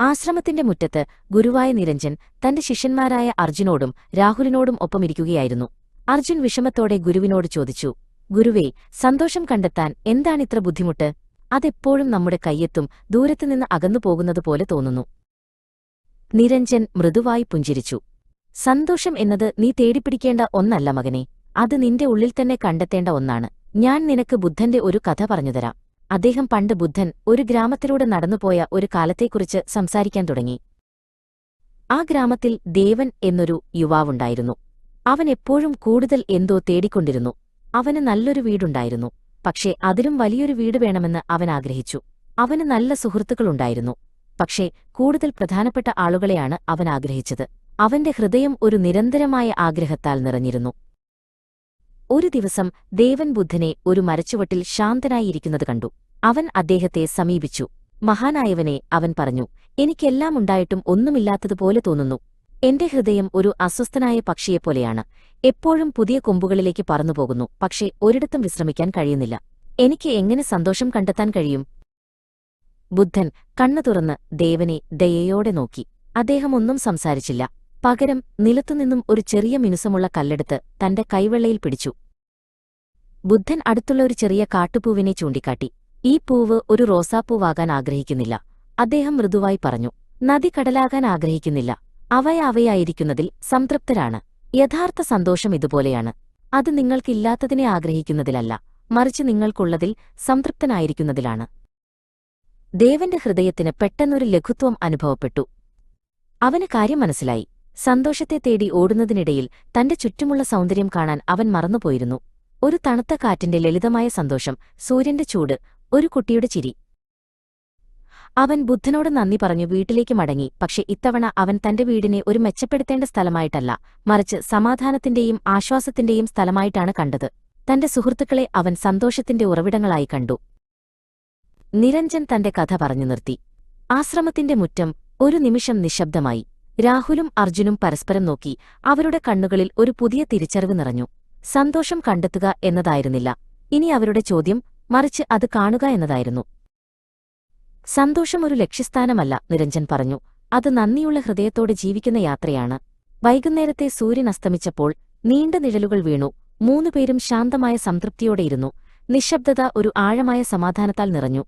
ആശ്രമത്തിന്റെ മുറ്റത്ത് ഗുരുവായ നിരഞ്ജൻ തന്റെ ശിഷ്യന്മാരായ അർജുനോടും രാഹുലിനോടും ഒപ്പമിരിക്കുകയായിരുന്നു. അർജുൻ വിഷമത്തോടെ ഗുരുവിനോട് ചോദിച്ചു, ഗുരുവേ, സന്തോഷം കണ്ടെത്താൻ എന്താണിത്ര ബുദ്ധിമുട്ട്? അതെപ്പോഴും നമ്മുടെ കയ്യെത്തും ദൂരത്തുനിന്ന് അകന്നുപോകുന്നതുപോലെ തോന്നുന്നു. നിരഞ്ജൻ മൃദുവായി പുഞ്ചിരിച്ചു. സന്തോഷം എന്നത് നീ തേടിപ്പിടിക്കേണ്ട ഒന്നല്ല മകനെ, അത് നിന്റെ ഉള്ളിൽ തന്നെ കണ്ടെത്തേണ്ട ഒന്നാണ്. ഞാൻ നിനക്ക് ബുദ്ധന്റെ ഒരു കഥ പറഞ്ഞുതരാം. അദ്ദേഹം പണ്ട് ബുദ്ധൻ ഒരു ഗ്രാമത്തിലൂടെ നടന്നുപോയ ഒരു കാലത്തെക്കുറിച്ച് സംസാരിക്കാൻ തുടങ്ങി. ആ ഗ്രാമത്തിൽ ദേവൻ എന്നൊരു യുവാവുണ്ടായിരുന്നു. അവൻ എപ്പോഴും കൂടുതൽ എന്തോ തേടിക്കൊണ്ടിരുന്നു. അവന് നല്ലൊരു വീടുണ്ടായിരുന്നു, പക്ഷേ അതിലും വലിയൊരു വീട് വേണമെന്ന് അവൻ ആഗ്രഹിച്ചു. അവന് നല്ല സുഹൃത്തുക്കളുണ്ടായിരുന്നു, പക്ഷേ കൂടുതൽ പ്രധാനപ്പെട്ട ആളുകളെയാണ് അവൻ ആഗ്രഹിച്ചത്. അവന്റെ ഹൃദയം ഒരു നിരന്തരമായ ആഗ്രഹത്താൽ നിറഞ്ഞിരുന്നു. ഒരു ദിവസം ദേവൻ ബുദ്ധനെ ഒരു മരച്ചുവട്ടിൽ ശാന്തനായിരിക്കുന്നത് കണ്ടു. അവൻ അദ്ദേഹത്തെ സമീപിച്ചു. മഹാനായവനെ, അവൻ പറഞ്ഞു, എനിക്കെല്ലാം ഉണ്ടായിട്ടും ഒന്നുമില്ലാത്തതുപോലെ തോന്നുന്നു. എന്റെ ഹൃദയം ഒരു അസ്വസ്ഥനായ പക്ഷിയെപ്പോലെയാണ്. എപ്പോഴും പുതിയ കൊമ്പുകളിലേക്ക് പറന്നുപോകുന്നു, പക്ഷേ ഒരിടത്തും വിശ്രമിക്കാൻ കഴിയുന്നില്ല. എനിക്ക് എങ്ങനെ സന്തോഷം കണ്ടെത്താൻ കഴിയും? ബുദ്ധൻ കണ്ണു തുറന്ന് ദേവനെ ദയയോടെ നോക്കി. അദ്ദേഹം ഒന്നും സംസാരിച്ചില്ല. പകരം നിലത്തുനിന്നും ഒരു ചെറിയ മിനുസമുള്ള കല്ലെടുത്ത് തന്റെ കൈവെള്ളയിൽ പിടിച്ചു. ബുദ്ധൻ അടുത്തുള്ള ഒരു ചെറിയ കാട്ടുപൂവിനെ ചൂണ്ടിക്കാട്ടി. ഈ പൂവ് ഒരു റോസാപ്പൂവാകാൻ ആഗ്രഹിക്കുന്നില്ല, അദ്ദേഹം മൃദുവായി പറഞ്ഞു. നദി കടലാകാൻ ആഗ്രഹിക്കുന്നില്ല, അവയായിരിക്കുന്നതിൽ സംതൃപ്തരാണ്. യഥാർത്ഥ സന്തോഷം ഇതുപോലെയാണ്. അത് നിങ്ങൾക്കില്ലാത്തതിനെ ആഗ്രഹിക്കുന്നതിലല്ല, മറിച്ച് നിങ്ങൾക്കുള്ളതിൽ സംതൃപ്തനായിരിക്കുന്നതിലാണ്. ദേവന്റെ ഹൃദയത്തിന് പെട്ടെന്നൊരു ലഘുത്വം അനുഭവപ്പെട്ടു. അവന് കാര്യം മനസ്സിലായി. സന്തോഷത്തെ തേടി ഓടുന്നതിനിടയിൽ തന്റെ ചുറ്റുമുള്ള സൗന്ദര്യം കാണാൻ അവൻ മറന്നുപോയിരുന്നു. ഒരു തണുത്ത കാറ്റിന്റെ ലളിതമായ സന്തോഷം, സൂര്യന്റെ ചൂട്, ഒരു കുട്ടിയുടെ ചിരി. അവൻ ബുദ്ധനോട് നന്ദി പറഞ്ഞു വീട്ടിലേക്ക് മടങ്ങി. പക്ഷെ ഇത്തവണ അവൻ തന്റെ വീടിനെ ഒരു മെച്ചപ്പെടുത്തേണ്ട സ്ഥലമായിട്ടല്ല, മറിച്ച് സമാധാനത്തിന്റെയും ആശ്വാസത്തിന്റെയും സ്ഥലമായിട്ടാണ് കണ്ടത്. തന്റെ സുഹൃത്തുക്കളെ അവൻ സന്തോഷത്തിന്റെ ഉറവിടങ്ങളായി കണ്ടു. നിരഞ്ജൻ തന്റെ കഥ പറഞ്ഞു നിർത്തി. ആശ്രമത്തിന്റെ മുറ്റം ഒരു നിമിഷം നിശബ്ദമായി. രാഹുലും അർജുനും പരസ്പരം നോക്കി. അവരുടെ കണ്ണുകളിൽ ഒരു പുതിയ തിരിച്ചറിവ് നിറഞ്ഞു. സന്തോഷം കണ്ടെത്തുക എന്നതായിരുന്നില്ല ഇനി അവരുടെ ചോദ്യം, മറിച്ച് അത് കാണുക എന്നതായിരുന്നു. സന്തോഷം ഒരു ലക്ഷ്യസ്ഥാനമല്ല, നിരഞ്ജൻ പറഞ്ഞു. അത് നന്ദിയുള്ള ഹൃദയത്തോടെ ജീവിക്കുന്ന യാത്രയാണ്. വൈകുന്നേരത്തെ സൂര്യൻ അസ്തമിച്ചപ്പോൾ നീണ്ട നിഴലുകൾ വീണു. മൂന്നുപേരും ശാന്തമായ സംതൃപ്തിയോടെയിരുന്നു. നിശബ്ദത ഒരു ആഴമായ സമാധാനത്താൽ നിറഞ്ഞു.